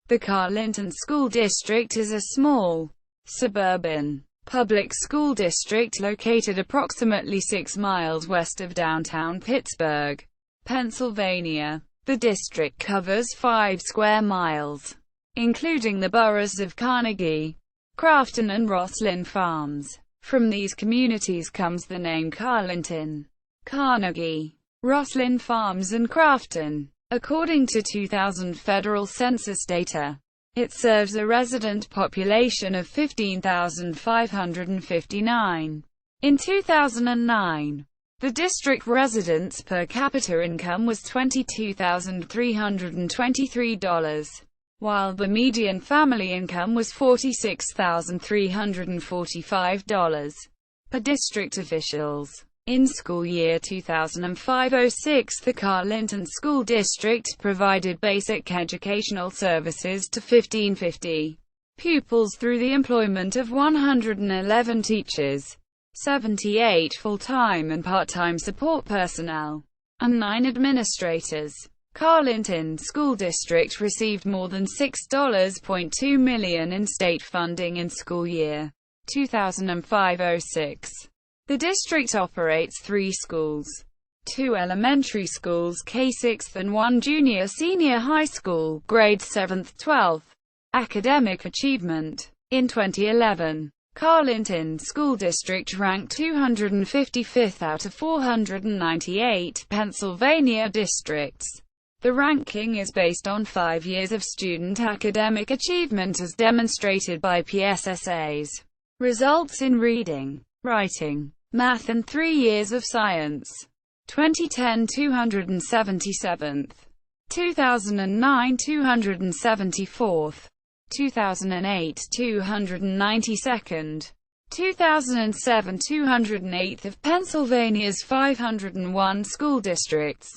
The Carlynton School District is a small, suburban, public school district located approximately 6 miles west of downtown Pittsburgh, Pennsylvania. The district covers 5 square miles, including the boroughs of Carnegie, Crafton and Rosslyn Farms. From these communities comes the name Carlynton, Carnegie, Rosslyn Farms and Crafton. According to 2000 federal census data, it serves a resident population of 15,559. In 2009, the district residents' per capita income was $22,323, while the median family income was $46,345 per district officials. In school year 2005-06, the Carlynton School District provided basic educational services to 1,550 pupils through the employment of 111 teachers, 78 full-time and part-time support personnel, and 9 administrators. Carlynton School District received more than $6.2 million in state funding in school year 2005-06. The district operates 3 schools, 2 elementary schools K-6 and 1 junior-senior high school, grades 7th-12th. Academic achievement. In 2011, Carlynton School District ranked 255th out of 498 Pennsylvania districts. The ranking is based on 5 years of student academic achievement as demonstrated by Psa's results in reading, writing, math and 3 years of science. 2010 277th, 2009 274th, 2008 292nd, 2007 208th of Pennsylvania's 501 school districts.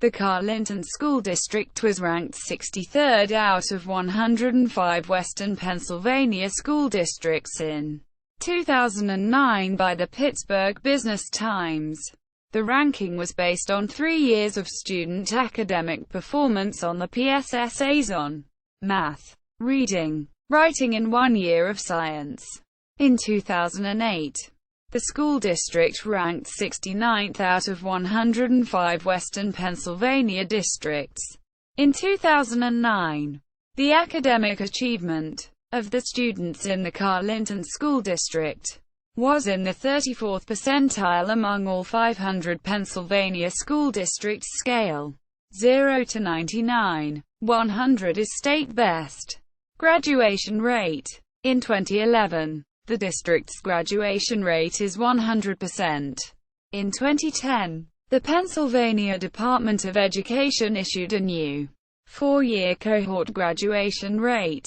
The Carlynton School District was ranked 63rd out of 105 Western Pennsylvania school districts in 2009 by the Pittsburgh Business Times. The ranking was based on 3 years of student academic performance on the PSSAs on math, reading, writing and 1 year of science. In 2008, the school district ranked 69th out of 105 Western Pennsylvania districts. In 2009, the academic achievement of the students in the Carlynton School District was in the 34th percentile among all 500 Pennsylvania school districts scale, 0 to 99. 100 is state best. Graduation rate. In 2011, the district's graduation rate is 100%. In 2010, the Pennsylvania Department of Education issued a new 4-year cohort graduation rate.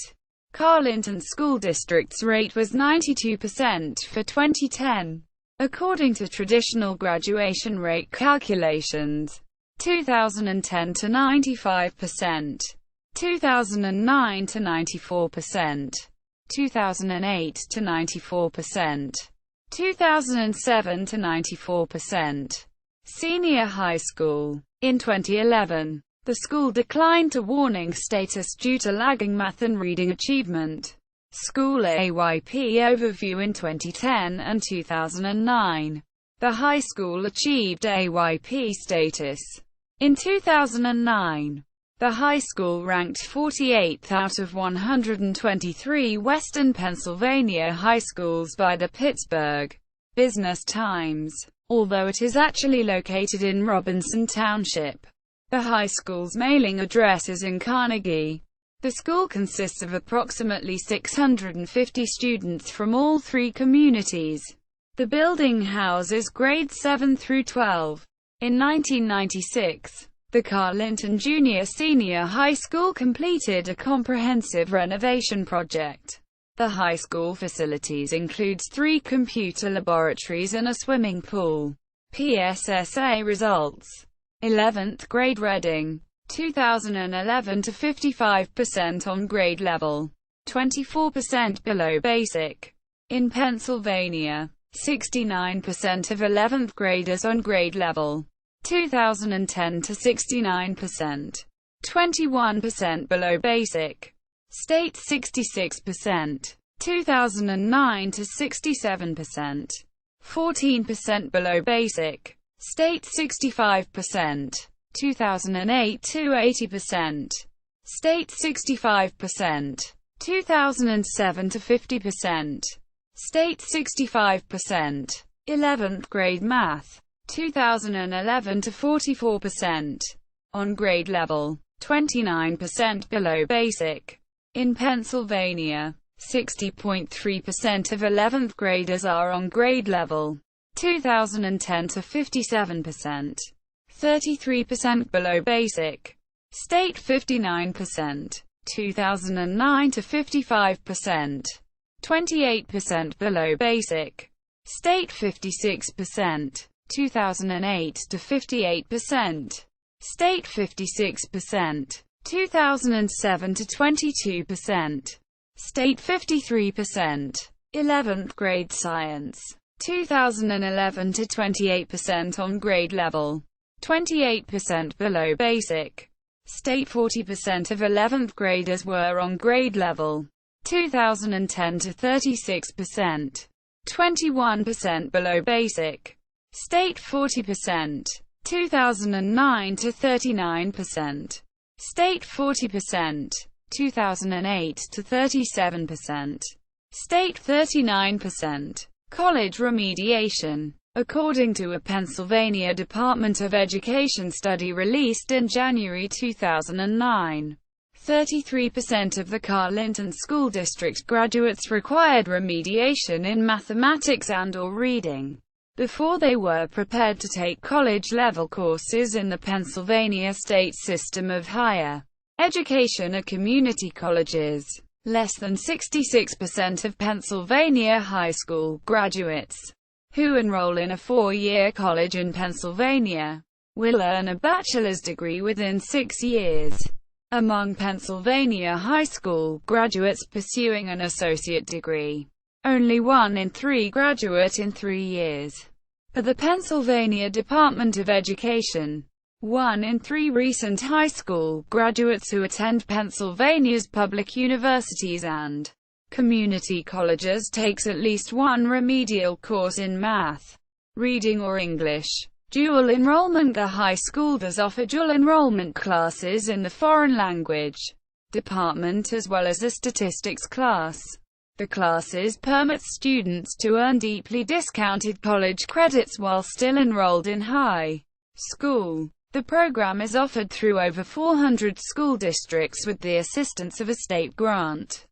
Carlynton School District's rate was 92% for 2010, according to traditional graduation rate calculations. 2010 to 95%, 2009 to 94%, 2008 to 94%, 2007 to 94%. Senior high school. In 2011, the school declined to warning status due to lagging math and reading achievement. School AYP overview. In 2010 and 2009, the high school achieved AYP status. In 2009, the high school ranked 48th out of 123 Western Pennsylvania high schools by the Pittsburgh Business Times, although it is actually located in Robinson Township. The high school's mailing address is in Carnegie. The school consists of approximately 650 students from all 3 communities. The building houses grades 7 through 12. In 1996, the Carlynton Junior-Senior High School completed a comprehensive renovation project. The high school facilities includes 3 computer laboratories and a swimming pool. Pssa results. 11th grade reading, 2011 to 55% on grade level, 24% below basic. In Pennsylvania, 69% of 11th graders on grade level, 2010 to 69%, 21% below basic. State 66%. 2009 to 67%. 14% below basic. State 65%. 2008 to 80%. State 65%. 2007 to 50%. State 65%. 11th grade math. 2011 to 44%. On grade level. 29% below basic. In Pennsylvania, 60.3% of 11th graders are on grade level. 2010 to 57%. 33% below basic. State 59%. 2009 to 55%. 28% below basic. State 56%. 2008 to 58%. State 56%. 2007 to 22%. State 53%. 11th grade science. 2011 to 28% on grade level. 28% below basic. State 40% of 11th graders were on grade level. 2010 to 36%. 21% below basic. State 40%. 2009 to 39%. State 40%. 2008 to 37%. State 39%. College remediation. According to a Pennsylvania Department of Education study released in January 2009, 33% of the Carlynton School District graduates required remediation in mathematics and/or reading before they were prepared to take college-level courses in the Pennsylvania state system of higher education or community colleges. Less than 66% of Pennsylvania high school graduates who enroll in a four-year college in Pennsylvania will earn a bachelor's degree within 6 years. Among Pennsylvania high school graduates pursuing an associate degree, only 1 in 3 graduate in 3 years. Per the Pennsylvania Department of Education, 1 in 3 recent high school graduates who attend Pennsylvania's public universities and community colleges takes at least one remedial course in math, reading or English. Dual enrollment. The high school does offer dual enrollment classes in the foreign language department as well as a statistics class. The classes permit students to earn deeply discounted college credits while still enrolled in high school. The program is offered through over 400 school districts with the assistance of a state grant.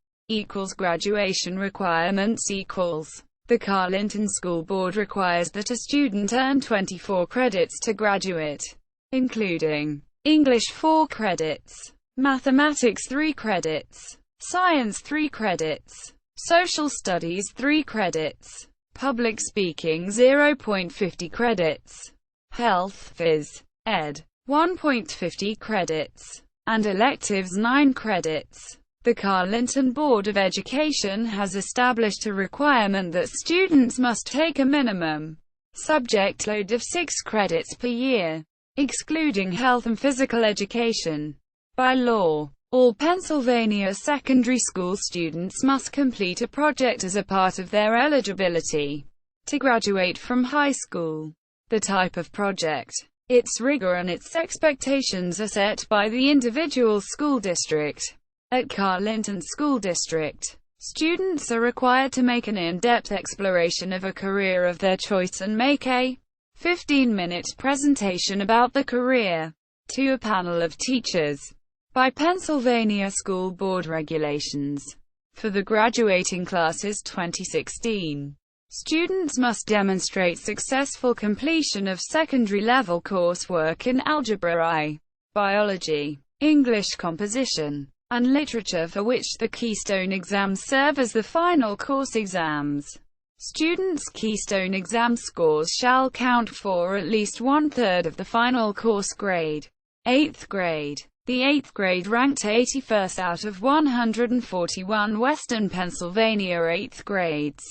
Graduation requirements. The Carlynton School Board requires that a student earn 24 credits to graduate, including English 4 credits, Mathematics 3 credits, Science 3 credits, Social Studies 3 credits, Public Speaking 0.50 credits, Health, Phys. Ed. 1.50 credits, and Electives 9 credits. The Carlynton Board of Education has established a requirement that students must take a minimum subject load of 6 credits per year, excluding health and physical education. By law, all Pennsylvania secondary school students must complete a project as a part of their eligibility to graduate from high school. The type of project, its rigor and its expectations are set by the individual school district. At Carlynton School District, students are required to make an in-depth exploration of a career of their choice and make a 15-minute presentation about the career to a panel of teachers. By Pennsylvania School Board regulations, for the graduating classes 2016, students must demonstrate successful completion of secondary-level coursework in Algebra I, Biology, English Composition, and Literature, for which the Keystone exams serve as the final course exams. Students' Keystone exam scores shall count for at least 1/3 of the final course grade. 8th grade. The 8th grade ranked 81st out of 141 Western Pennsylvania 8th grades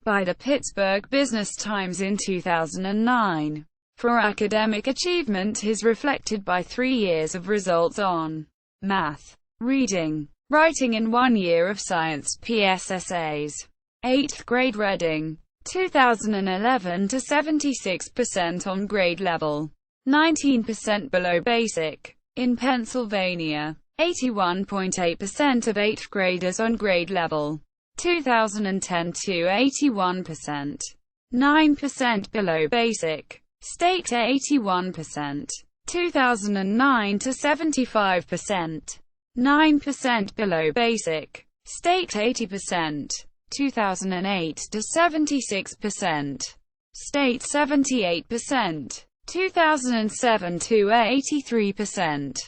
by the Pittsburgh Business Times in 2009. For academic achievement is reflected by 3 years of results on math, reading, Writing in 1 year of science PSSAs. 8th grade Reading, 2011 to 76% on grade level, 19% below basic. In Pennsylvania, 81.8% of 8th graders on grade level, 2010 to 81%, 9% below basic. State 81%, 2009 to 75%, 9% below basic. State 80%, 2008 to 76%, State 78%, 2007 to 83%,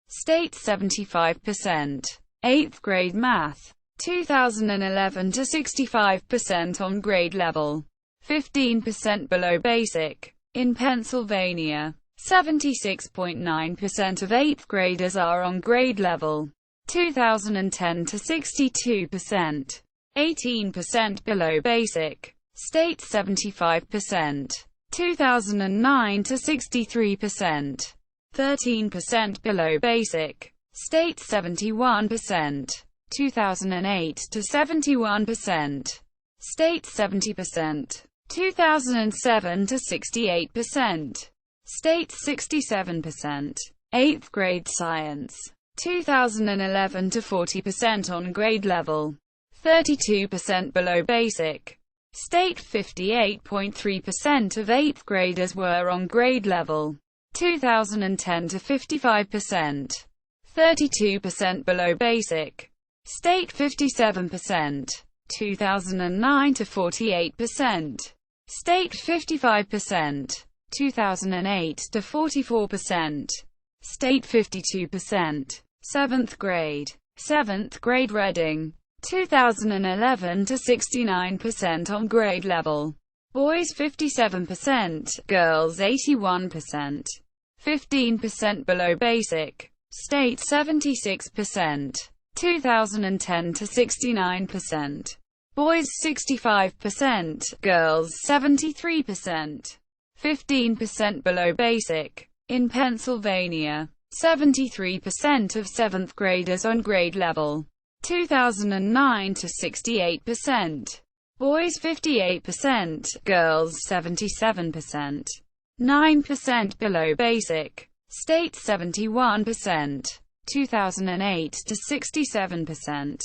State 75%. 8th grade Math, 2011 to 65% on grade level, 15% below basic. In Pennsylvania, 76.9% of 8th graders are on grade level, 2010 to 62%, 18% below basic. State 75%, 2009 to 63%, 13% below basic. State 71%, 2008 to 71%, State 70%, 2007 to 68%, State 67%. 8th grade Science, 2011 to 40% on grade level, 32% below basic. State 58.3% of 8th graders were on grade level, 2010 to 55%, 32% below basic. State 57%, 2009 to 48%, State 55%, 2008 to 44%, State 52%. 7th grade. 7th grade Reading, 2011 to 69% on grade level. Boys 57%, girls 81%, 15% below basic. State 76%, 2010 to 69%. Boys 65%, girls 73%, 15% below basic. In Pennsylvania, 73% of 7th graders on grade level, 2009 to 68%. Boys 58%, girls 77%, 9% below basic. State 71%, 2008 to 67%,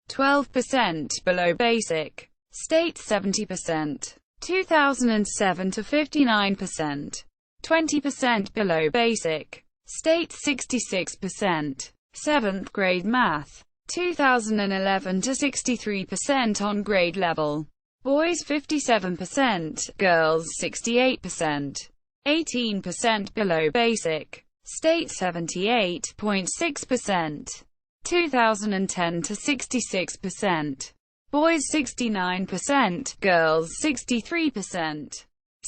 12% below basic. State 70%, 2007 to 59%, 20% below basic. State 66%. 7th grade Math, 2011 to 63% on grade level. Boys 57%, girls 68%, 18% below basic. State 78.6%, 2010 to 66%. Boys 69%, girls 63%,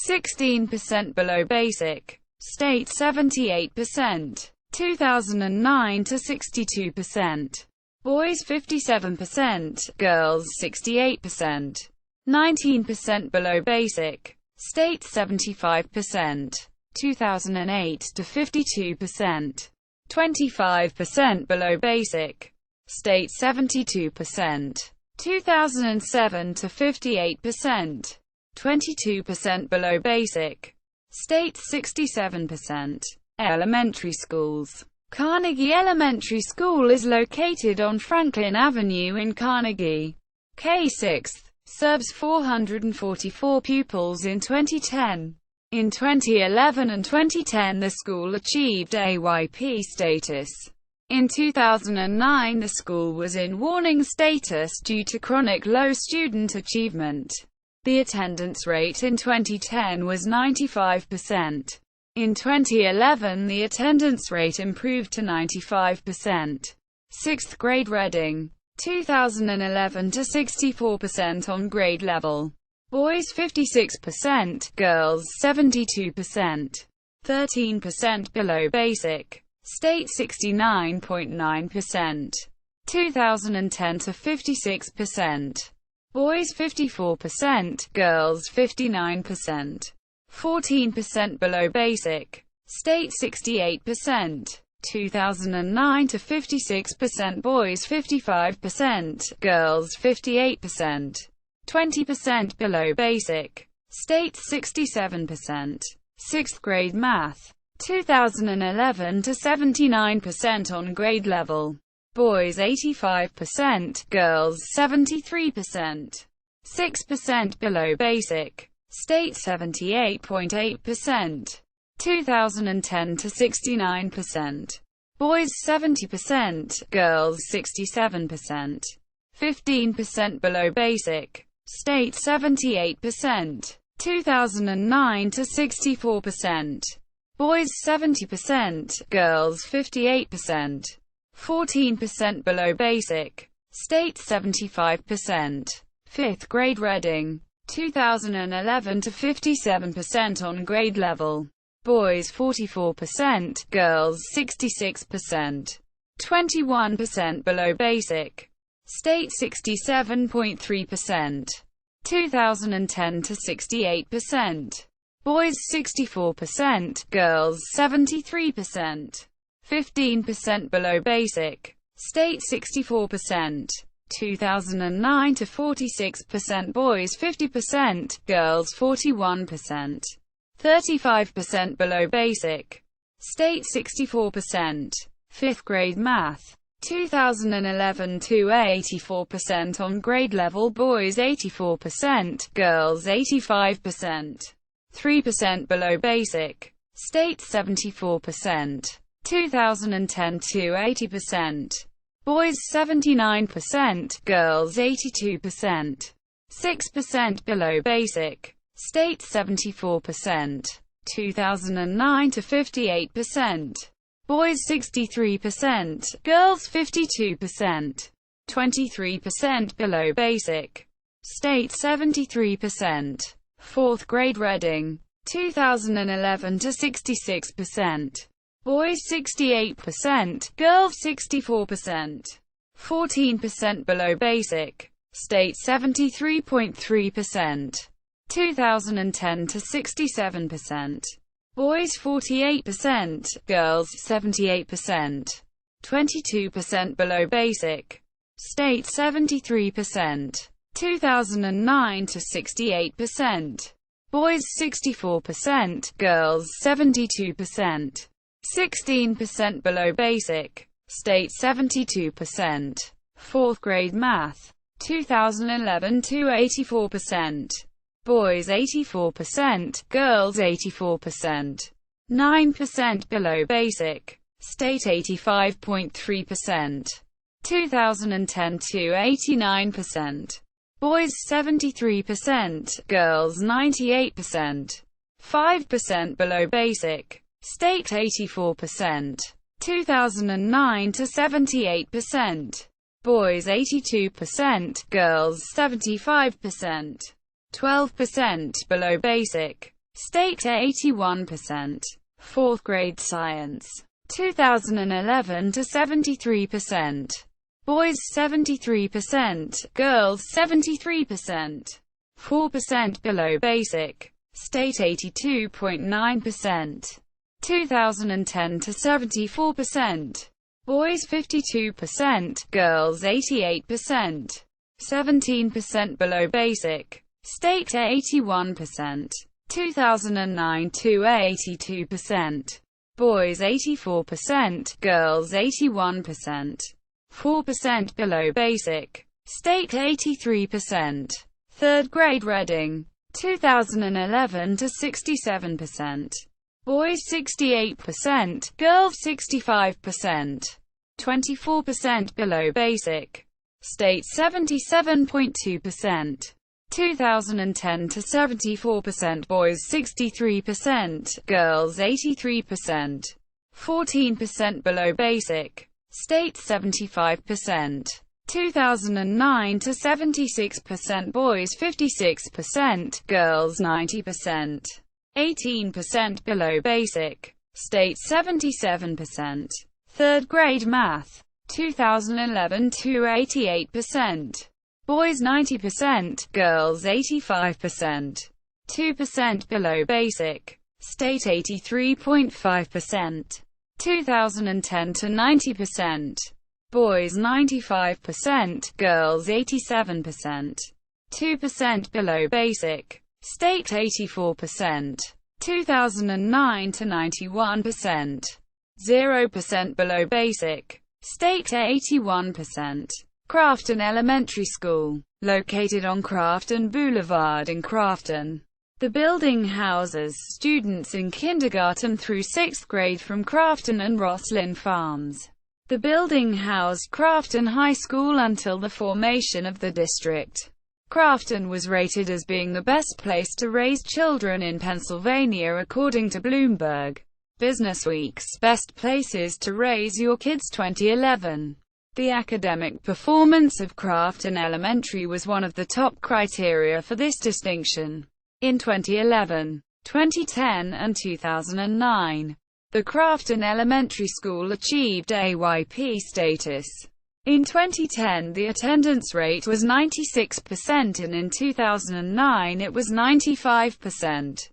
16% below basic. State 78%, 2009 to 62%. Boys 57%, girls 68%, 19% below basic. State 75%, 2008 to 52%, 25% below basic. State 72%, 2007 to 58%, 22% below basic. State 67%. Elementary schools. Carnegie Elementary School is located on Franklin Avenue in Carnegie. K-6th. Serves 444 pupils in 2010. In 2011 and 2010 the school achieved AYP status. In 2009 the school was in warning status due to chronic low student achievement. The attendance rate in 2010 was 95%. In 2011 the attendance rate improved to 95%. 6th grade Reading, 2011 to 64% on grade level. Boys 56%, girls 72%, 13% below basic. State 69.9%, 2010 to 56%. Boys 54%, girls 59%, 14% below basic. State 68%, 2009 to 56%, boys 55%, girls 58%, 20% below basic. States 67%. 6th grade math. 2011 to 79% on grade level. Boys 85%, girls 73%. 6% below basic. State 78.8%. 2010 to 69%. Boys 70%, girls 67%. 15% below basic. State 78%. 2009 to 64%. Boys 70%, girls 58%. 14% below basic. State 75%. 5th grade reading. 2011 to 57% on grade level. Boys 44%, girls 66%. 21% below basic. State 67.3%. 2010 to 68%. Boys 64%, girls 73%. 15% below basic. State 64%. 2009 to 46%, boys 50%, girls 41%. 35% below basic. State 64%. 5th grade math. 2011 to 84% on grade level, boys 84%, girls 85%. 3% below basic. State 74%. 2010 to 80%. Boys 79%, girls 82%. 6% below basic. State 74%. 2009 to 58%. Boys 63%, girls 52%. 23% below basic. State 73%. 4th grade reading. 2011 to 66%. Boys 68%, girls 64%. 14% below basic. State 73.3%. 2010 to 67%. Boys 48%, girls 78%. 22% below basic. State 73%. 2009 to 68%. Boys 64%, girls 72%. 16% below basic. State 72%. 4th grade math. 2011 to 84%. Boys 84%, girls 84%. 9% below basic. State 85.3%. 2010 to 89%. Boys 73%, girls 98%. 5% below basic. State 84%. 2009 to 78%. Boys 82%, girls 75%. 12% below basic. State 81%. 4th grade science. 2011 to 73%. Boys 73%, girls 73%. 4% below basic. State 82.9%. 2010 to 74%. Boys 52%, girls 88%. 17% below basic. State 81%. 2009 to 82%. Boys 84%, girls 81%. 4% below basic. State 83%. 3rd grade reading. 2011 to 67%. Boys 68%, girls 65%. 24% below basic. State 77.2%. 2010 to 74%, boys 63%, girls 83%. 14% below basic. State 75%. 2009 to 76%, boys 56%, girls 90%. 18% below basic. State 77%. 3rd grade math. 2011 to 88%. Boys 90%, girls 85%. 2% below basic. State 83.5%. 2010 to 90%. Boys 95%, girls 87%. 2% below basic. State 84%. 2009 to 91%. 0% below basic. State 81%. Crafton Elementary School, located on Crafton Boulevard in Crafton. The building houses students in kindergarten through 6th grade from Crafton and Rosslyn Farms. The building housed Crafton High School until the formation of the district. Crafton was rated as being the best place to raise children in Pennsylvania according to Bloomberg Businessweek's Best Places to Raise Your Kids 2011. The academic performance of Crafton Elementary was one of the top criteria for this distinction. In 2011, 2010 and 2009, the Crafton Elementary School achieved AYP status. In 2010 the attendance rate was 96% and in 2009 it was 95%.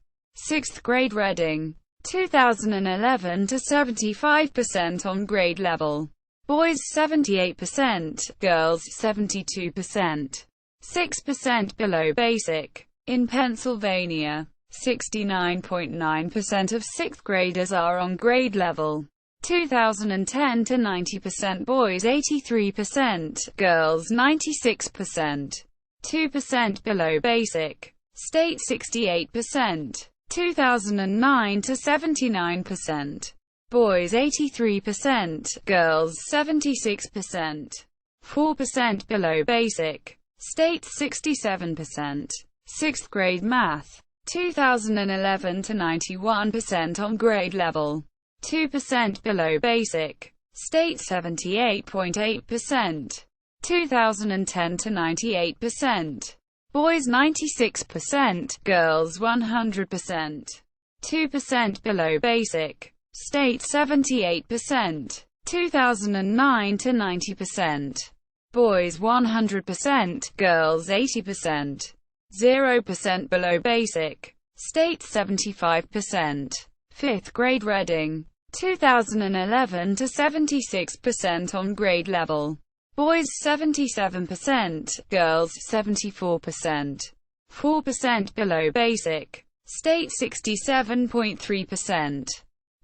6th grade Reading, 2011 to 75% on grade level. Boys 78%, girls 72%. 6% below basic. In Pennsylvania, 69.9% of 6th graders are on grade level. 2010 to 90%. Boys 83%, girls 96%. 2% below basic. State 68%. 2009 to 79%. Boys 83%, girls 76%. 4% below basic. State 67%. 6th grade Math, 2011 to 91% on grade level. 2% below basic. State 78.8%. 2010 to 98%. Boys 96%, girls 100%. 2% below basic. State 78%. 2009 to 90%. Boys 100%, girls 80%. 0% below basic. State 75%. 5th grade Reading, 2011 to 76% on grade level. Boys 77%, girls 74%. 4% below basic. State 67.3%.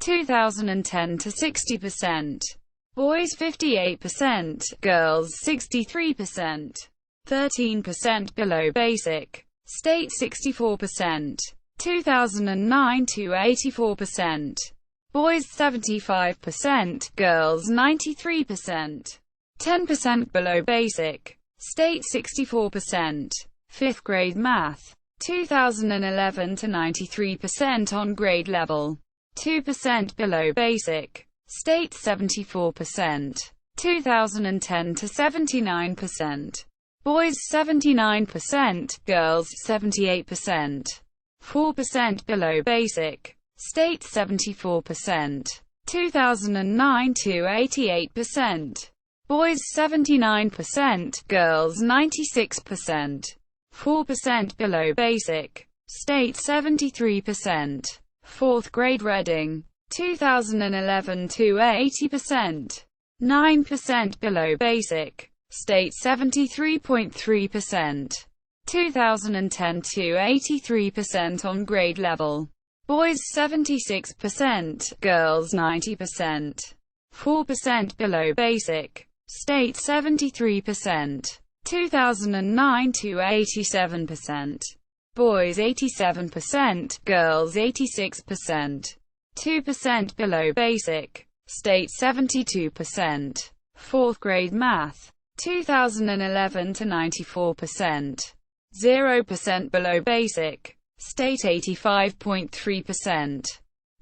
2010 to 60%. Boys 58%, girls 63%. 13% below basic. State 64%. 2009 to 84%. Boys 75%, girls 93%. 10% below basic. State 64%. 5th grade Math, 2011 to 93% on grade level. 2% below basic. State 74%. 2010 to 79%. Boys 79%, girls 78%. 4% below basic. State 74%. 2009 to 88%. Boys 79%, girls 96%. 4% below basic. State 73%. 4th grade Reading, 2011 to 80%. 9% below basic. State 73.3%. 2010 to 83% on grade level. Boys 76%, girls 90%. 4% below basic. State 73%. 2009 to 87%. Boys 87%, girls 86%. 2% below basic. State 72%. 4th grade Math, 2011 to 94%. 0% below basic. State 85.3%.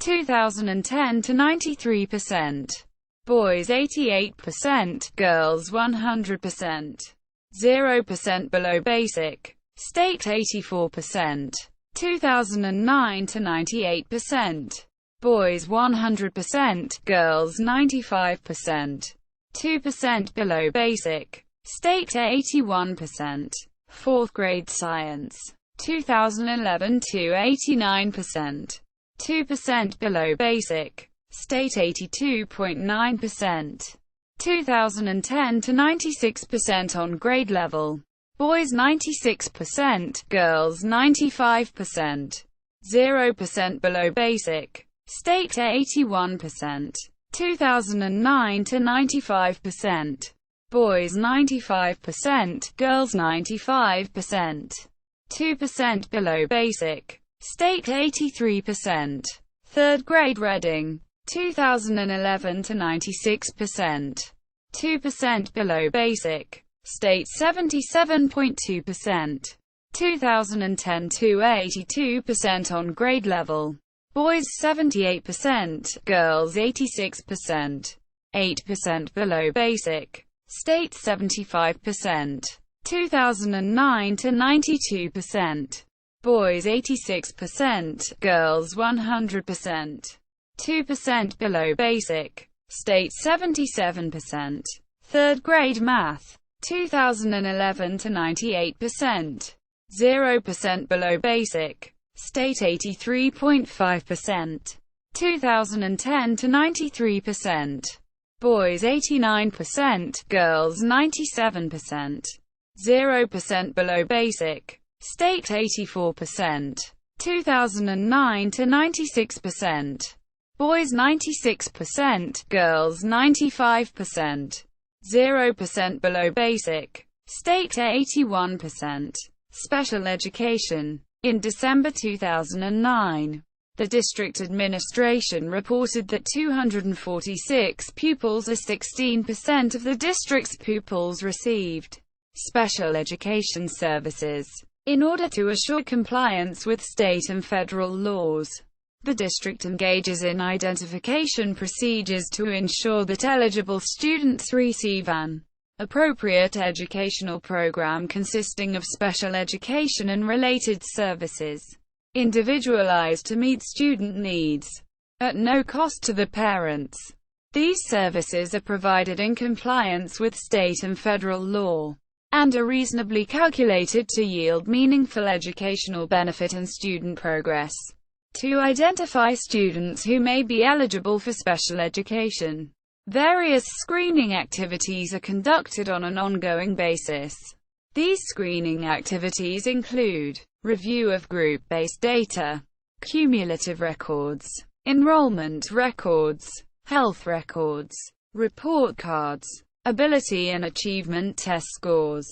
2010 to 93%. Boys 88%, girls 100%. 0% below basic. State 84%. 2009 to 98%. Boys 100%, girls 95%. 2% below basic. State 81%. 4th grade Science, 2011 to 89%. 2% below basic. state 82.9%. 2010 to 96% on grade level. Boys 96%, girls 95%. 0% below basic. State 81%. 2009 to 95%. Boys 95%, girls 95%. 2% below basic. State 83%. Third grade reading. 2011 to 96%. 2% below basic. State 77.2%. 2010 to 82% on grade level. Boys 78%, girls 86%. 8% below basic. State 75%. 2009 to 92%. Boys 86%, girls 100%. 2% below basic. State 77%. Third grade math. 2011 to 98%. 0% below basic. State 83.5%. 2010 to 93%. Boys 89%, girls 97%. 0% below basic. State 84%. 2009 to 96%. Boys 96%, girls 95%. 0% below basic. State 81%. Special education. In December 2009, the district administration reported that 246 pupils, or 16% of the district's pupils, received special education services. In order to assure compliance with state and federal laws, the district engages in identification procedures to ensure that eligible students receive an appropriate educational program consisting of special education and related services, individualized to meet student needs, at no cost to the parents. These services are provided in compliance with state and federal law, and are reasonably calculated to yield meaningful educational benefit and student progress. To identify students who may be eligible for special education, various screening activities are conducted on an ongoing basis. These screening activities include review of group-based data, cumulative records, enrollment records, health records, report cards, ability and achievement test scores,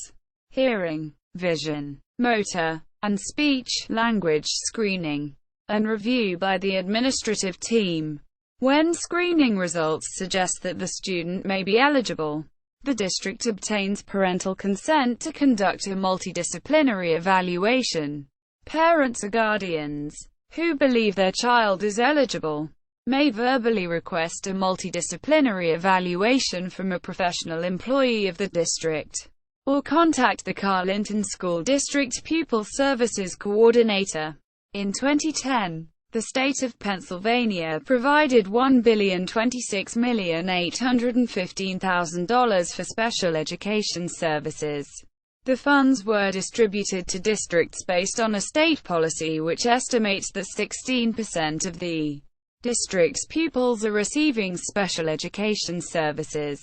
hearing, vision, motor, and speech-language screening, and review by the administrative team. When screening results suggest that the student may be eligible, the district obtains parental consent to conduct a multidisciplinary evaluation. Parents or guardians who believe their child is eligible may verbally request a multidisciplinary evaluation from a professional employee of the district, or contact the Carlynton School District Pupil Services Coordinator. In 2010, the state of Pennsylvania provided $1,026,815,000 for special education services. The funds were distributed to districts based on a state policy which estimates that 16% of the district's pupils are receiving special education services.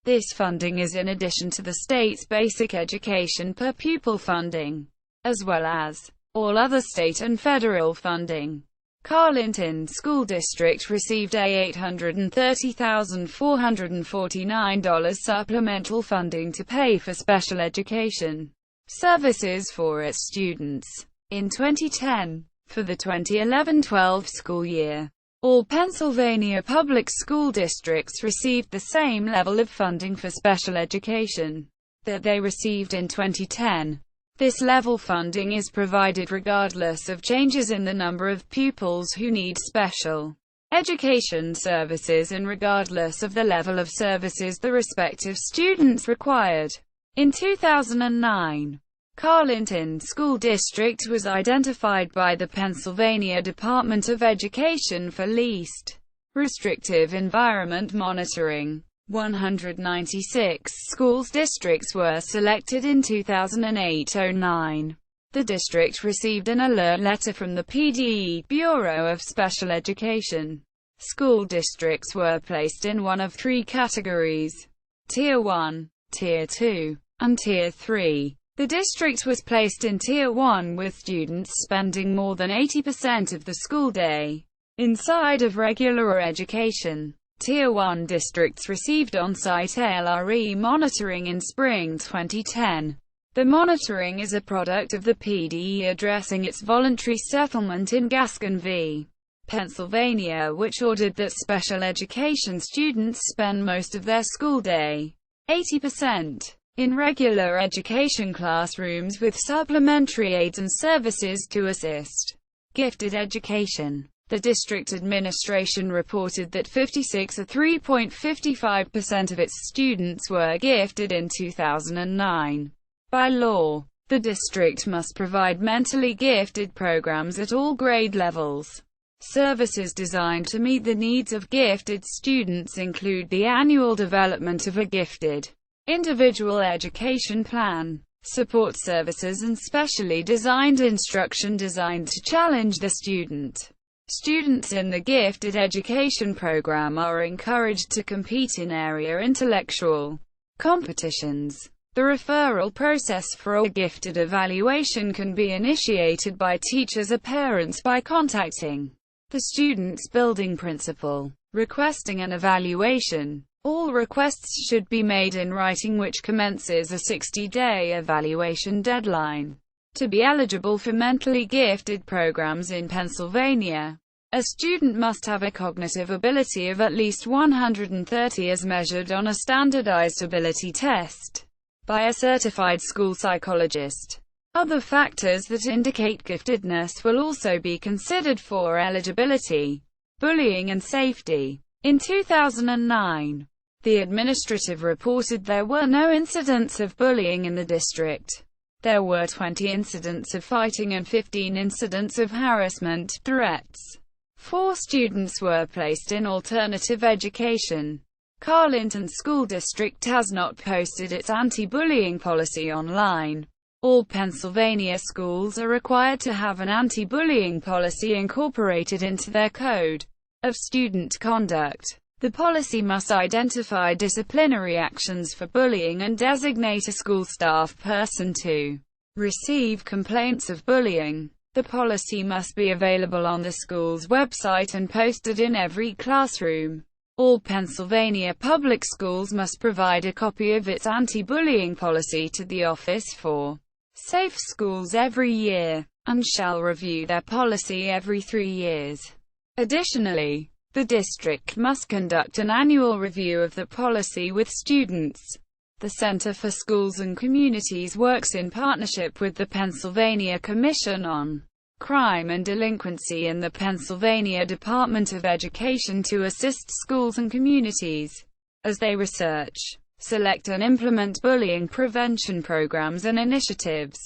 This funding is in addition to the state's basic education per pupil funding, as well as all other state and federal funding. Carlynton School District received a $830,449 supplemental funding to pay for special education services for its students. In 2010, for the 2011-12 school year, all Pennsylvania public school districts received the same level of funding for special education that they received in 2010. This level funding is provided regardless of changes in the number of pupils who need special education services and regardless of the level of services the respective students required. In 2009, Carlynton School District was identified by the Pennsylvania Department of Education for least restrictive environment monitoring. 196 schools districts were selected in 2008-09. The district received an alert letter from the PDE Bureau of Special Education School districts were placed in one of three categories: Tier 1, Tier 2, and Tier 3. The district was placed in Tier 1 with students spending more than 80% of the school day inside of regular education. Tier 1 districts received on-site LRE monitoring in spring 2010. The monitoring is a product of the PDE addressing its voluntary settlement in Gascon v. Pennsylvania, which ordered that special education students spend most of their school day, 80%, in regular education classrooms with supplementary aids and services to assist gifted education. The district administration reported that 3.55% of its students were gifted in 2009. By law, the district must provide mentally gifted programs at all grade levels. Services designed to meet the needs of gifted students include the annual development of a gifted individual education plan, support services, and specially designed instruction designed to challenge the student. Students in the gifted education program are encouraged to compete in area intellectual competitions. The referral process for a gifted evaluation can be initiated by teachers or parents by contacting the student's building principal, requesting an evaluation. All requests should be made in writing, which commences a 60-day evaluation deadline. To be eligible for mentally gifted programs in Pennsylvania, a student must have a cognitive ability of at least 130 as measured on a standardized ability test by a certified school psychologist. Other factors that indicate giftedness will also be considered for eligibility: bullying and safety. In 2009, the administrative reported there were no incidents of bullying in the district. There were 20 incidents of fighting and 15 incidents of harassment, threats. 4 students were placed in alternative education. Carlynton School District has not posted its anti-bullying policy online. All Pennsylvania schools are required to have an anti-bullying policy incorporated into their code of student conduct. The policy must identify disciplinary actions for bullying and designate a school staff person to receive complaints of bullying. The policy must be available on the school's website and posted in every classroom. All Pennsylvania public schools must provide a copy of its anti-bullying policy to the Office for Safe Schools every year, and shall review their policy every 3 years. Additionally, the district must conduct an annual review of the policy with students. The Center for Schools and Communities works in partnership with the Pennsylvania Commission on Crime and Delinquency and the Pennsylvania Department of Education to assist schools and communities as they research, select and implement bullying prevention programs and initiatives.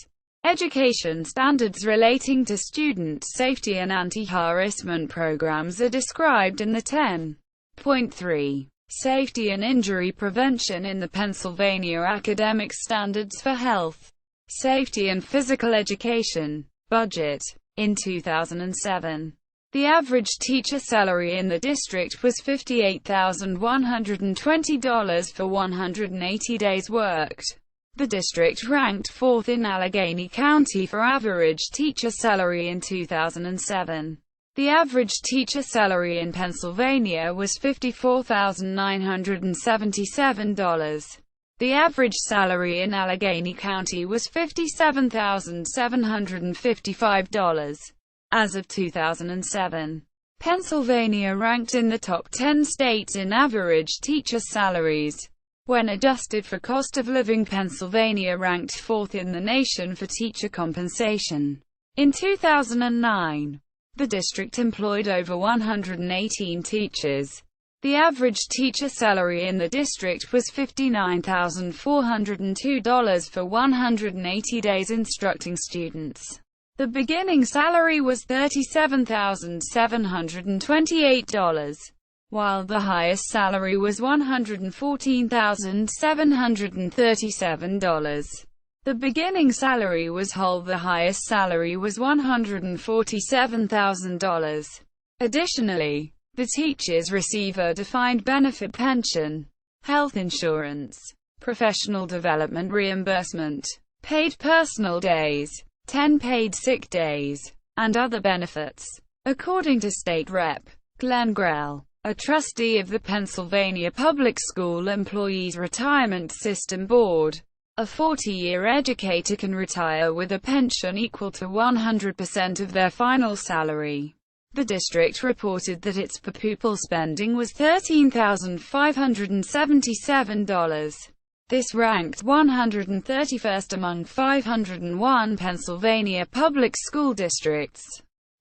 Education standards relating to student safety and anti-harassment programs are described in the 10.3 Safety and Injury Prevention in the Pennsylvania Academic Standards for Health, Safety and Physical Education budget. In 2007, the average teacher salary in the district was $58,120 for 180 days worked. The district ranked 4th in Allegheny County for average teacher salary in 2007. The average teacher salary in Pennsylvania was $54,977. The average salary in Allegheny County was $57,755. As of 2007, Pennsylvania ranked in the top 10 states in average teacher salaries. When adjusted for cost of living, Pennsylvania ranked 4th in the nation for teacher compensation. In 2009, the district employed over 118 teachers. The average teacher salary in the district was $59,402 for 180 days instructing students. The beginning salary was $37,728, while the highest salary was $114,737. The beginning salary was whole. The highest salary was $147,000. Additionally, The teachers receive a defined benefit pension, health insurance, professional development reimbursement, paid personal days, 10 paid sick days, and other benefits. According to State Rep. Glenn Grell, a trustee of the Pennsylvania Public School Employees Retirement System Board, a 40-year educator can retire with a pension equal to 100% of their final salary. The district reported that its per-pupil spending was $13,577. This ranked 131st among 501 Pennsylvania public school districts.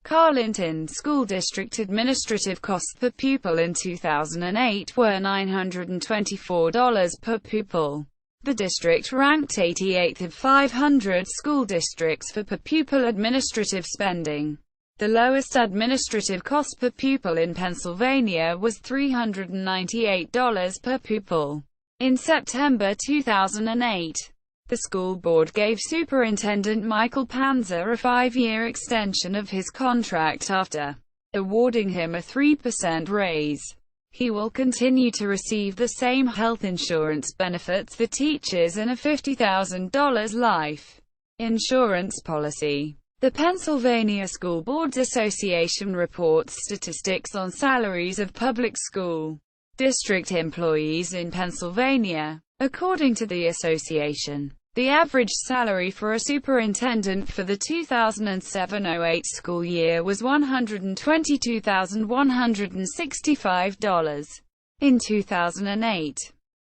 Carlynton School District administrative costs per pupil in 2008 were $924 per pupil. The district ranked 88th of 500 school districts for per-pupil administrative spending. The lowest administrative cost per pupil in Pennsylvania was $398 per pupil. In September 2008, the school board gave Superintendent Michael Panzer a 5-year extension of his contract after awarding him a 3% raise. He will continue to receive the same health insurance benefits for teachers and a $50,000 life insurance policy. The Pennsylvania School Boards Association reports statistics on salaries of public school district employees in Pennsylvania. According to the association, the average salary for a superintendent for the 2007-08 school year was $122,165. In 2008,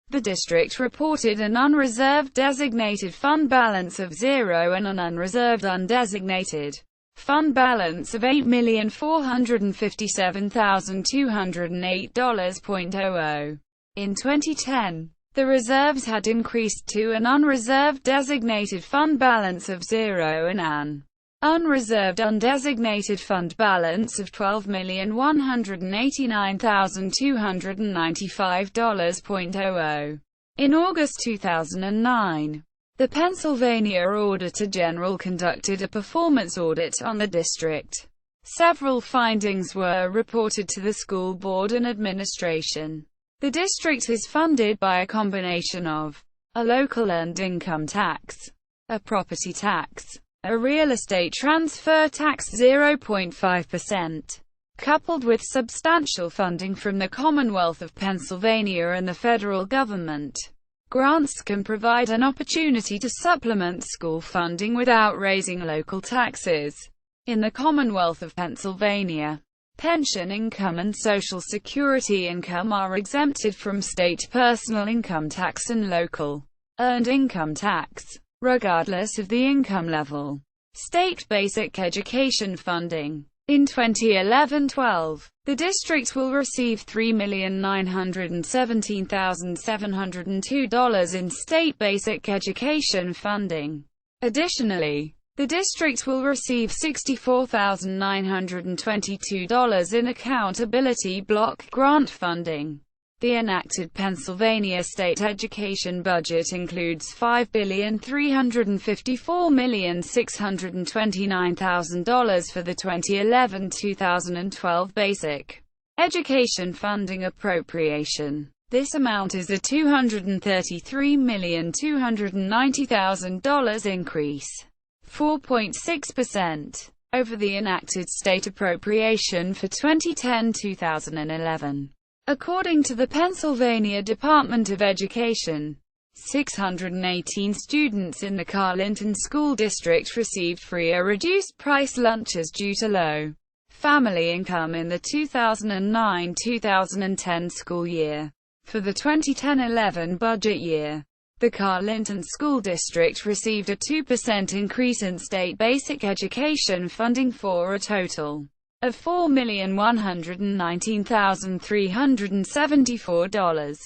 the district reported an unreserved designated fund balance of $0 and an unreserved undesignated fund balance of $8,457,208.00. In 2010, the reserves had increased to an unreserved designated fund balance of $0 and an unreserved undesignated fund balance of $12,189,295.00. In August 2009, the Pennsylvania Auditor General conducted a performance audit on the district. Several findings were reported to the school board and administration. The district is funded by a combination of a local earned income tax, a property tax, a real estate transfer tax 0.5%, coupled with substantial funding from the Commonwealth of Pennsylvania and the federal government. Grants can provide an opportunity to supplement school funding without raising local taxes. In the Commonwealth of Pennsylvania, pension income and Social Security income are exempted from state personal income tax and local earned income tax, regardless of the income level. State basic education funding. In 2011-12, the district will receive $3,917,702 in state basic education funding. Additionally, the district will receive $64,922 in accountability block grant funding. The enacted Pennsylvania state education budget includes $5,354,629,000 for the 2011-2012 basic education funding appropriation. This amount is a $233,290,000 increase, 4.6%, over the enacted state appropriation for 2010-2011. According to the Pennsylvania Department of Education, 618 students in the Carlynton School District received free or reduced-price lunches due to low family income in the 2009-2010 school year. For the 2010-11 budget year, the Carlynton School District received a 2% increase in state basic education funding for a total of $4,119,374.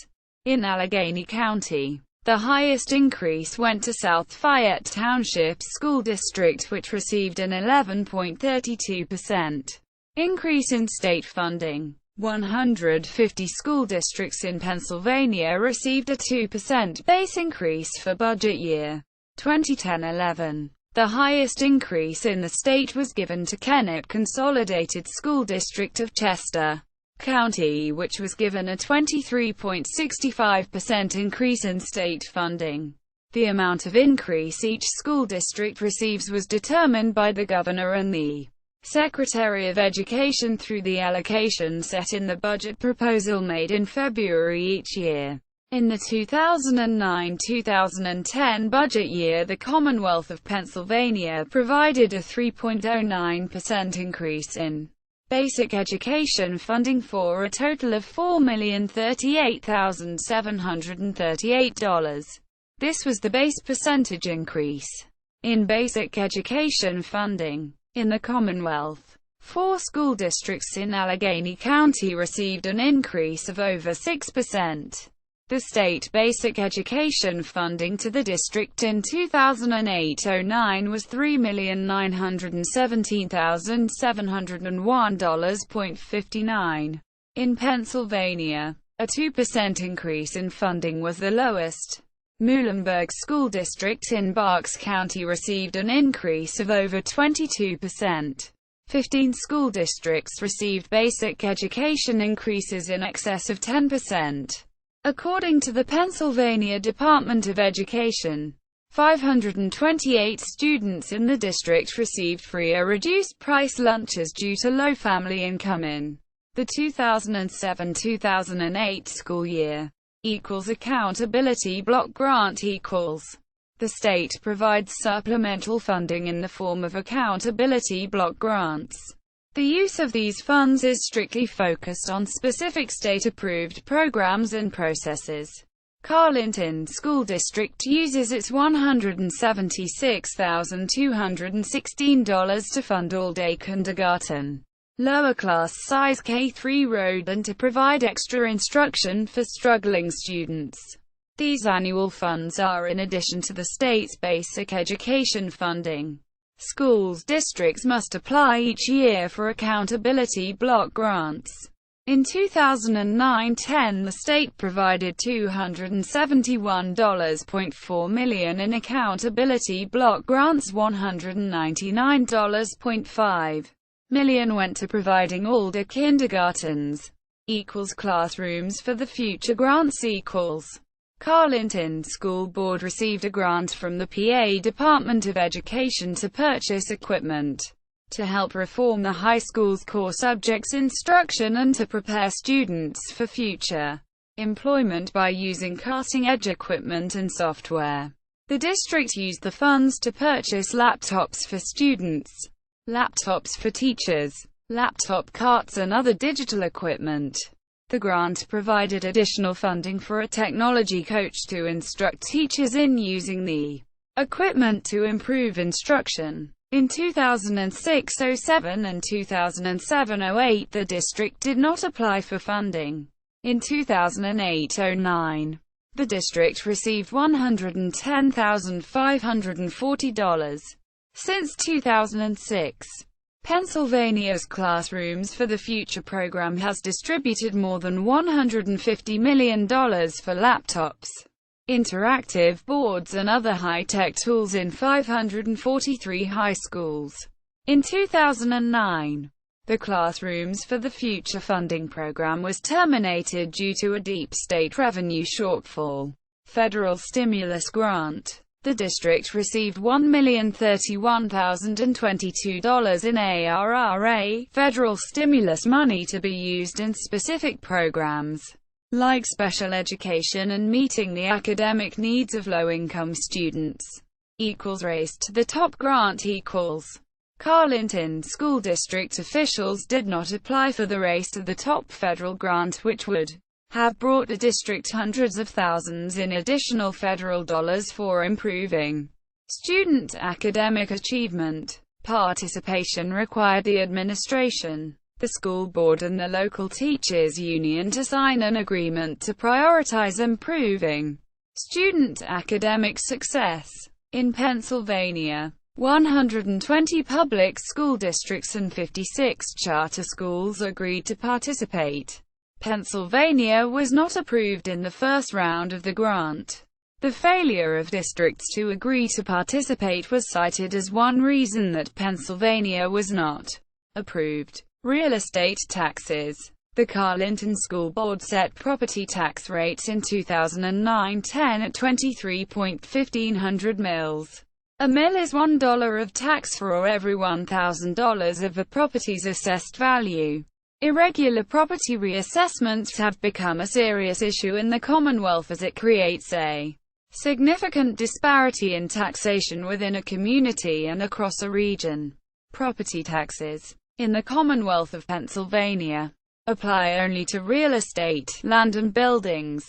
In Allegheny County, the highest increase went to South Fayette Township School District, which received an 11.32% increase in state funding. 150 school districts in Pennsylvania received a 2% base increase for budget year 2010-11. The highest increase in the state was given to Kennett Consolidated School District of Chester. County, which was given a 23.65% increase in state funding. The amount of increase each school district receives was determined by the governor and the Secretary of Education through the allocation set in the budget proposal made in February each year. In the 2009-2010 budget year, the Commonwealth of Pennsylvania provided a 3.09% increase in basic education funding for a total of $4,038,738. This was the base percentage increase in basic education funding in the Commonwealth. 4 school districts in Allegheny County received an increase of over 6%. The state basic education funding to the district in 2008-09 was $3,917,701.59. In Pennsylvania, a 2% increase in funding was the lowest. Muhlenberg School District in Berks County received an increase of over 22%. 15 school districts received basic education increases in excess of 10%. According to the Pennsylvania Department of Education, 528 students in the district received free or reduced-price lunches due to low family income in the 2007-2008 school year. Accountability Block Grant equals. The state provides supplemental funding in the form of accountability block grants. The use of these funds is strictly focused on specific state-approved programs and processes. Carlynton School District uses its $176,216 to fund all-day kindergarten, lower-class size K-3 road and to provide extra instruction for struggling students. These annual funds are in addition to the state's basic education funding. Schools districts must apply each year for accountability block grants. In 2009-10, the state provided $271.4 million in accountability block grants. $199.5 million went to providing all-day kindergartens. Classrooms for the future grants equals. Carlynton School Board received a grant from the PA Department of Education to purchase equipment to help reform the high school's core subjects instruction and to prepare students for future employment by using cutting-edge equipment and software. The district used the funds to purchase laptops for students, laptops for teachers, laptop carts and other digital equipment. The grant provided additional funding for a technology coach to instruct teachers in using the equipment to improve instruction. In 2006-07 and 2007-08, the district did not apply for funding. In 2008-09, the district received $110,540. Since 2006, Pennsylvania's Classrooms for the Future program has distributed more than $150 million for laptops, interactive boards and other high-tech tools in 543 high schools. In 2009, the Classrooms for the Future funding program was terminated due to a deep state revenue shortfall. Federal stimulus grant. The district received $1,031,022 in ARRA, federal stimulus money to be used in specific programs, like special education and meeting the academic needs of low-income students. Race to the top grant equals. Carlynton School District officials did not apply for the Race to the Top federal grant, which would have brought the district hundreds of thousands in additional federal dollars for improving student academic achievement. Participation required the administration, the school board and the local teachers union to sign an agreement to prioritize improving student academic success. In Pennsylvania, 120 public school districts and 56 charter schools agreed to participate. Pennsylvania was not approved in the first round of the grant. The failure of districts to agree to participate was cited as one reason that Pennsylvania was not approved. Real estate taxes. The Carlynton School Board set property tax rates in 2009-10 at 23.1500 mils. A mil is $1 of tax for every $1,000 of a property's assessed value. Irregular property reassessments have become a serious issue in the Commonwealth as it creates a significant disparity in taxation within a community and across a region. Property taxes in the Commonwealth of Pennsylvania apply only to real estate, land and buildings.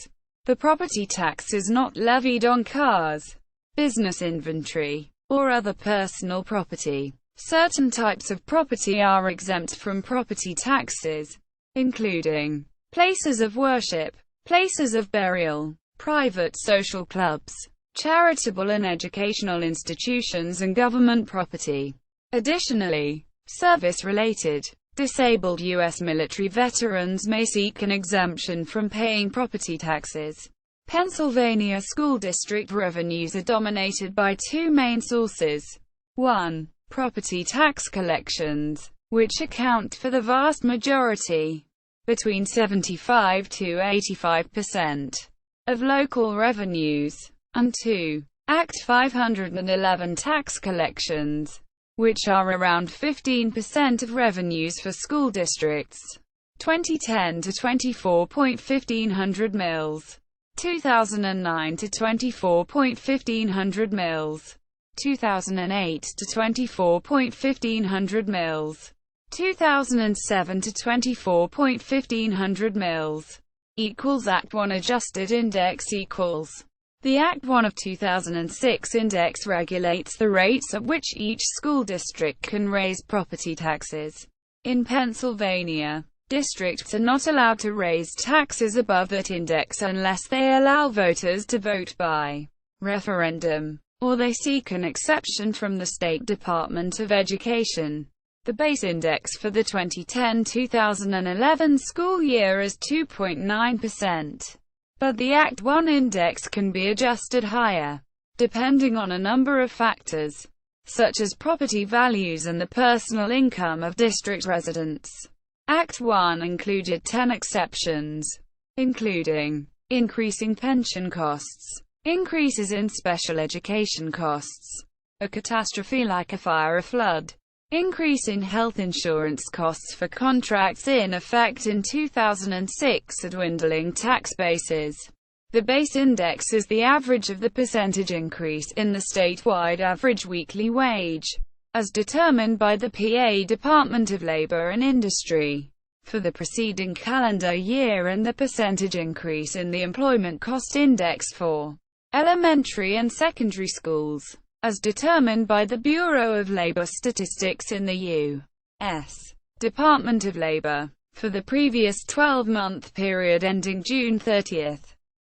The property tax is not levied on cars, business inventory, or other personal property. Certain types of property are exempt from property taxes, including places of worship, places of burial, private social clubs, charitable and educational institutions and government property. Additionally, service-related, disabled U.S. military veterans may seek an exemption from paying property taxes. Pennsylvania school district revenues are dominated by two main sources. 1. Property tax collections, which account for the vast majority, between 75 to 85%, of local revenues, and 2. Act 511 tax collections, which are around 15% of revenues for school districts. 2010 to 24.1500 mils. 2009 to 24.1500 mils. 2008 to 24.1500 mils. 2007 to 24.1500 mils. Equals Act 1 adjusted index equals. The Act 1 of 2006 index regulates the rates at which each school district can raise property taxes. In Pennsylvania, districts are not allowed to raise taxes above that index unless they allow voters to vote by referendum, or they seek an exception from the State Department of Education. The base index for the 2010-2011 school year is 2.9%, but the Act 1 index can be adjusted higher, depending on a number of factors, such as property values and the personal income of district residents. Act 1 included 10 exceptions, including increasing pension costs, increases in special education costs, a catastrophe like a fire or flood, increase in health insurance costs for contracts in effect in 2006, a dwindling tax bases. The base index is the average of the percentage increase in the statewide average weekly wage, as determined by the PA Department of Labor and Industry, for the preceding calendar year, and the percentage increase in the employment cost index for elementary and secondary schools, as determined by the Bureau of Labor Statistics in the U.S. Department of Labor, for the previous 12-month period ending June 30.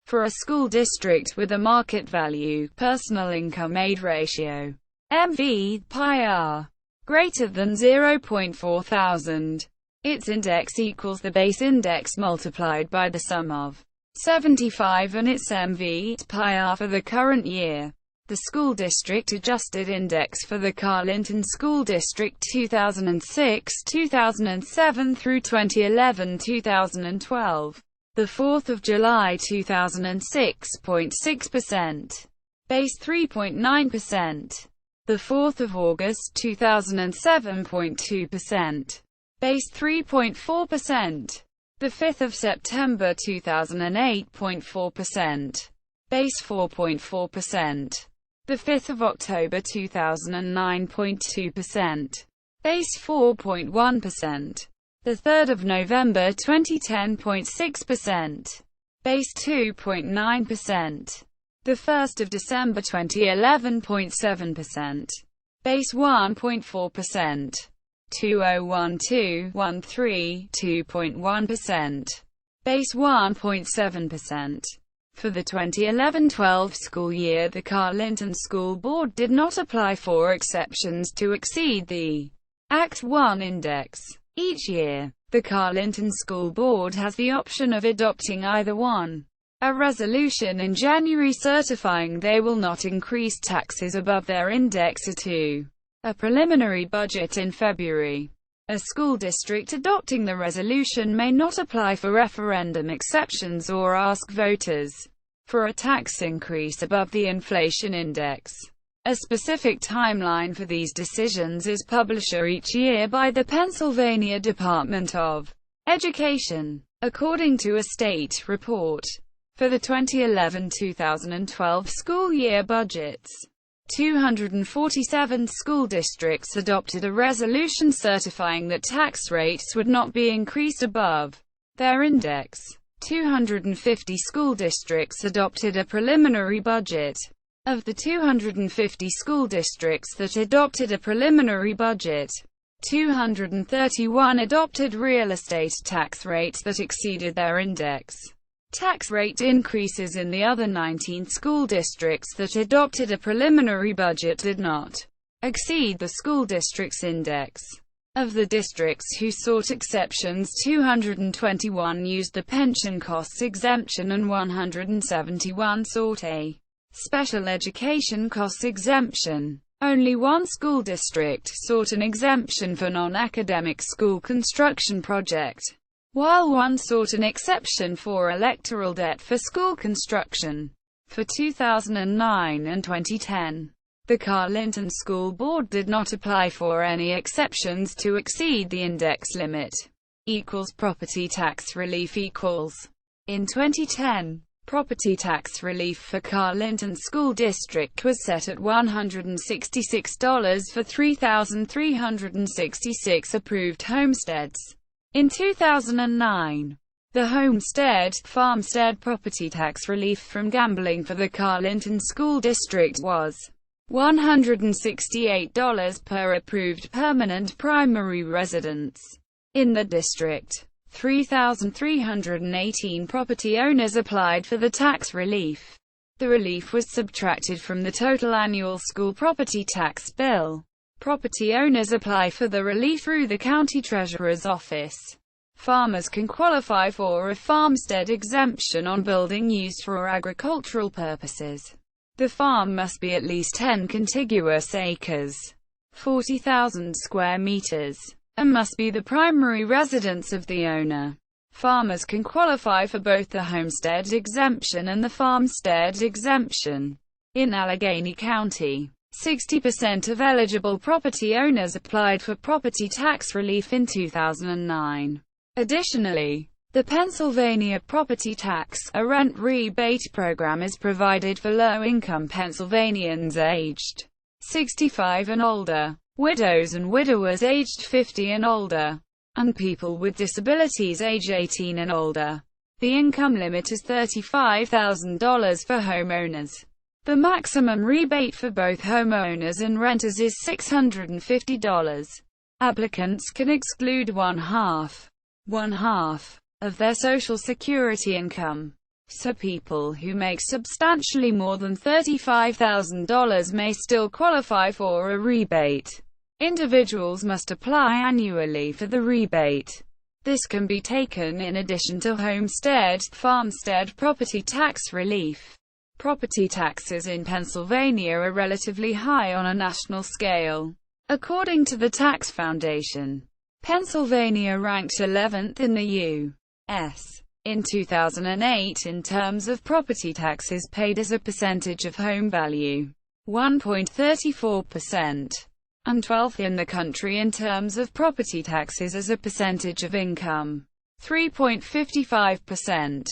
For a school district with a market value, personal income aid ratio, MV/PIR, greater than 0.4 thousand, its index equals the base index multiplied by the sum of 75 and its MV/PIR for the current year. The school district adjusted index for the Carlynton School District 2006-2007 through 2011-2012. The 4th of July 2006.6%. Base 3.9%. The 4th of August 2007.2%. Base 3.4%. The 5th of September 2008.4%. Base 4.4%. The 5th of October 2009.2%. Base 4.1%. The 3rd of November 2010.6%. Base 2.9%. The 1st of December 2011.7%. Base 1.4%. 2012-13, 2.1%. Base 1.7%. For the 2011-12 school year, the Carlynton School Board did not apply for exceptions to exceed the Act 1 index. Each year, the Carlynton School Board has the option of adopting either 1. A resolution in January certifying they will not increase taxes above their index, or 2. A preliminary budget in February. A school district adopting the resolution may not apply for referendum exceptions or ask voters for a tax increase above the inflation index. A specific timeline for these decisions is published each year by the Pennsylvania Department of Education. According to a state report for the 2011-2012 school year budgets, 247 school districts adopted a resolution certifying that tax rates would not be increased above their index. 250 school districts adopted a preliminary budget. Of the 250 school districts that adopted a preliminary budget, 231 adopted real estate tax rates that exceeded their index. Tax rate increases in the other 19 school districts that adopted a preliminary budget did not exceed the school district's index. Of the districts who sought exceptions, 221 used the pension costs exemption and 171 sought a special education costs exemption. Only one school district sought an exemption for non-academic school construction project, while one sought an exception for electoral debt for school construction. For 2009 and 2010, the Carlynton School Board did not apply for any exceptions to exceed the index limit. Property tax relief equals. In 2010, property tax relief for Carlynton School District was set at $166 for 3,366 approved homesteads. In 2009, the homestead property tax relief from gambling for the Carlynton School District was $168 per approved permanent primary residence. In the district, 3,318 property owners applied for the tax relief. The relief was subtracted from the total annual school property tax bill. Property owners apply for the relief through the county treasurer's office. Farmers can qualify for a farmstead exemption on building used for agricultural purposes. The farm must be at least 10 contiguous acres, 40,000 square meters, and must be the primary residence of the owner. Farmers can qualify for both the homestead exemption and the farmstead exemption. In Allegheny County, 60% of eligible property owners applied for property tax relief in 2009. Additionally, the Pennsylvania Property Tax, a rent rebate program, is provided for low-income Pennsylvanians aged 65 and older, widows and widowers aged 50 and older, and people with disabilities age 18 and older. The income limit is $35,000 for homeowners. The maximum rebate for both homeowners and renters is $650. Applicants can exclude one half of their Social Security income. So people who make substantially more than $35,000 may still qualify for a rebate. Individuals must apply annually for the rebate. This can be taken in addition to farmstead property tax relief. Property taxes in Pennsylvania are relatively high on a national scale. According to the Tax Foundation, Pennsylvania ranked 11th in the U.S. in 2008 in terms of property taxes paid as a percentage of home value, 1.34%, and 12th in the country in terms of property taxes as a percentage of income, 3.55%.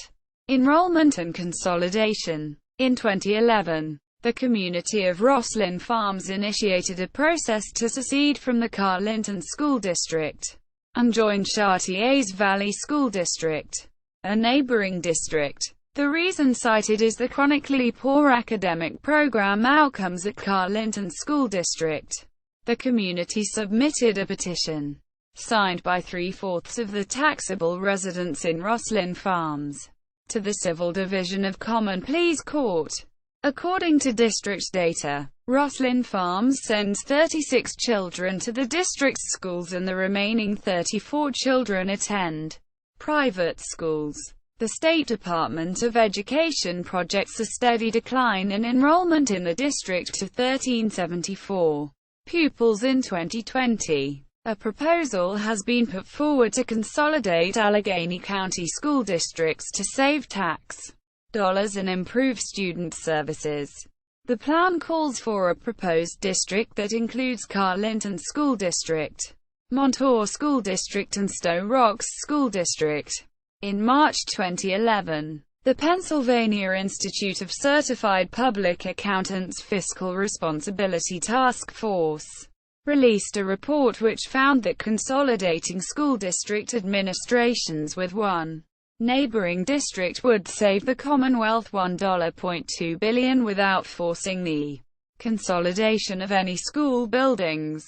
Enrollment and Consolidation. In 2011, the community of Rosslyn Farms initiated a process to secede from the Carlynton School District and joined Chartier's Valley School District, a neighboring district. The reason cited is the chronically poor academic program outcomes at Carlynton School District. The community submitted a petition, signed by 3/4 of the taxable residents in Rosslyn Farms, to the Civil Division of Common Pleas Court. According to district data, Rosslyn Farms sends 36 children to the district's schools and the remaining 34 children attend private schools. The State Department of Education projects a steady decline in enrollment in the district to 1,374 pupils in 2020. A proposal has been put forward to consolidate Allegheny County school districts to save tax dollars and improve student services. The plan calls for a proposed district that includes Carlynton School District, Montour School District and Stowe Rocks School District. In March 2011, the Pennsylvania Institute of Certified Public Accountants Fiscal Responsibility Task Force released a report which found that consolidating school district administrations with one neighboring district would save the Commonwealth $1.2 billion without forcing the consolidation of any school buildings.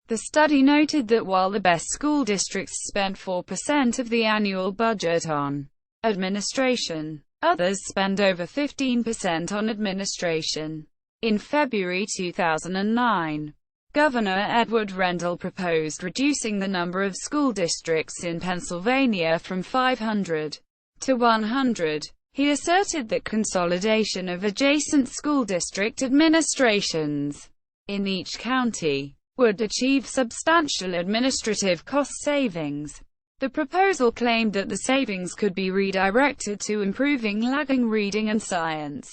The study noted that while the best school districts spent 4% of the annual budget on administration, others spend over 15% on administration. In February 2009, Governor Edward Rendell proposed reducing the number of school districts in Pennsylvania from 500 to 100. He asserted that consolidation of adjacent school district administrations in each county would achieve substantial administrative cost savings. The proposal claimed that the savings could be redirected to improving lagging reading and science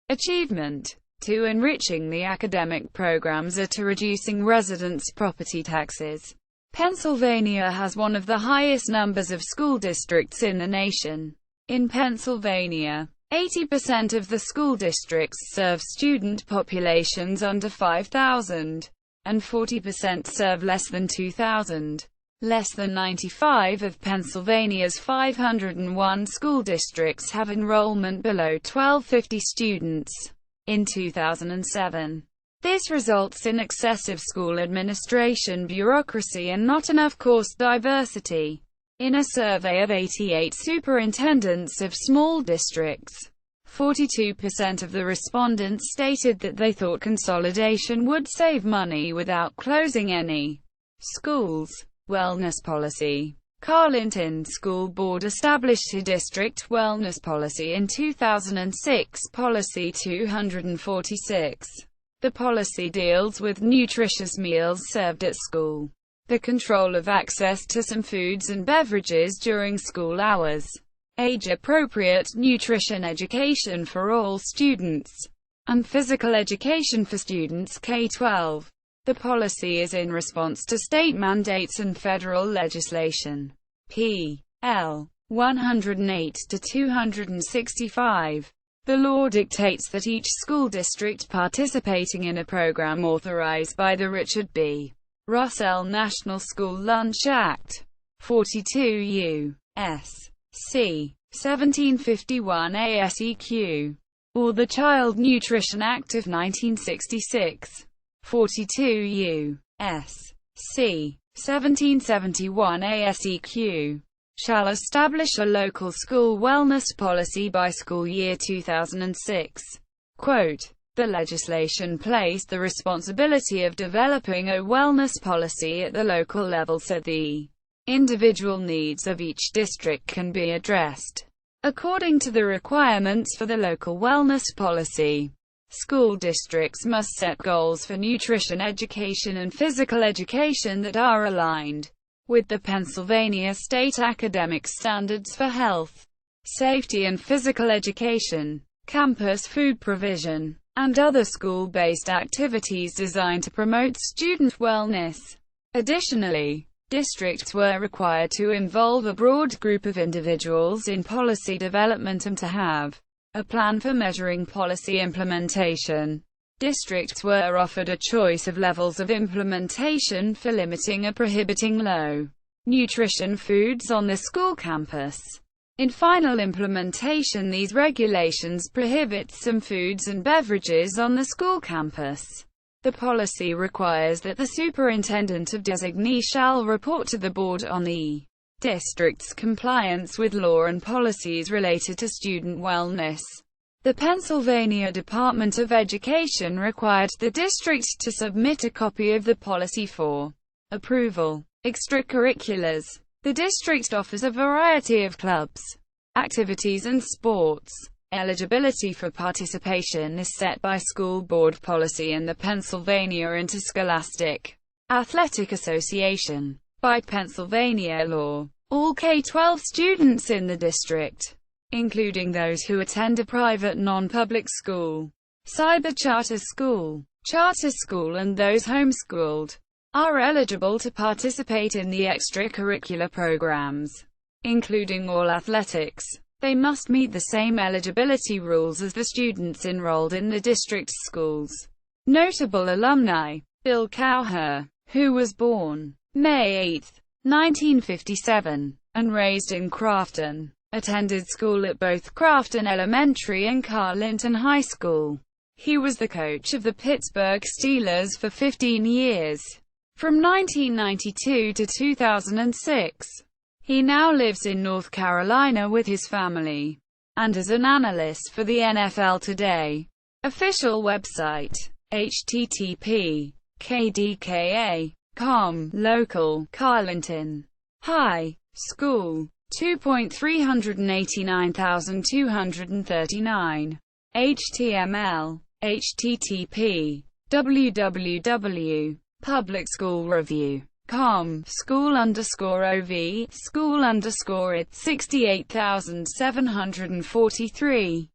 achievement, to enriching the academic programs, or to reducing residents' property taxes. Pennsylvania has one of the highest numbers of school districts in the nation. In Pennsylvania, 80% of the school districts serve student populations under 5,000, and 40% serve less than 2,000. Less than 95 of Pennsylvania's 501 school districts have enrollment below 1,250 students. In 2007, this results in excessive school administration bureaucracy and not enough course diversity. In a survey of 88 superintendents of small districts, 42% of the respondents stated that they thought consolidation would save money without closing any schools. Wellness policy. Carlynton School Board established a district wellness policy in 2006, Policy 246. The policy deals with nutritious meals served at school, the control of access to some foods and beverages during school hours, age-appropriate nutrition education for all students, and physical education for students K-12. The policy is in response to state mandates and federal legislation. P.L. 108-265. The law dictates that each school district participating in a program authorized by the Richard B. Russell National School Lunch Act, 42 U.S. C. 1751 ASEQ, or the Child Nutrition Act of 1966, 42 U.S. C. 1771 ASEQ, shall establish a local school wellness policy by school year 2006. Quote, the legislation placed the responsibility of developing a wellness policy at the local level so the individual needs of each district can be addressed according to the requirements for the local wellness policy. School districts must set goals for nutrition education and physical education that are aligned with the Pennsylvania state academic standards for health, safety and physical education, campus food provision, and other school-based activities designed to promote student wellness. Additionally, districts were required to involve a broad group of individuals in policy development and to have a plan for measuring policy implementation. Districts were offered a choice of levels of implementation for limiting or prohibiting low nutrition foods on the school campus. In final implementation, these regulations prohibit some foods and beverages on the school campus. The policy requires that the superintendent of designee shall report to the board on the district's compliance with law and policies related to student wellness. The Pennsylvania Department of Education required the district to submit a copy of the policy for approval. Extracurriculars. The district offers a variety of clubs, activities and sports. Eligibility for participation is set by school board policy and the Pennsylvania Interscholastic Athletic Association. By Pennsylvania law, all K-12 students in the district, including those who attend a private non-public school, charter school, and those homeschooled, are eligible to participate in the extracurricular programs, including all athletics. They must meet the same eligibility rules as the students enrolled in the district's schools. Notable alumni: Bill Cowher, who was born May 8, 1957, and raised in Crafton, attended school at both Crafton Elementary and Carlynton High School. He was the coach of the Pittsburgh Steelers for 15 years, from 1992 to 2006. He now lives in North Carolina with his family, and is an analyst for the NFL Today. Official website: http://kdka.com. Local: Carlynton High School, 2.389,239. HTML: http://www.publicschoolreview.com. School_OV, school_it 68,743.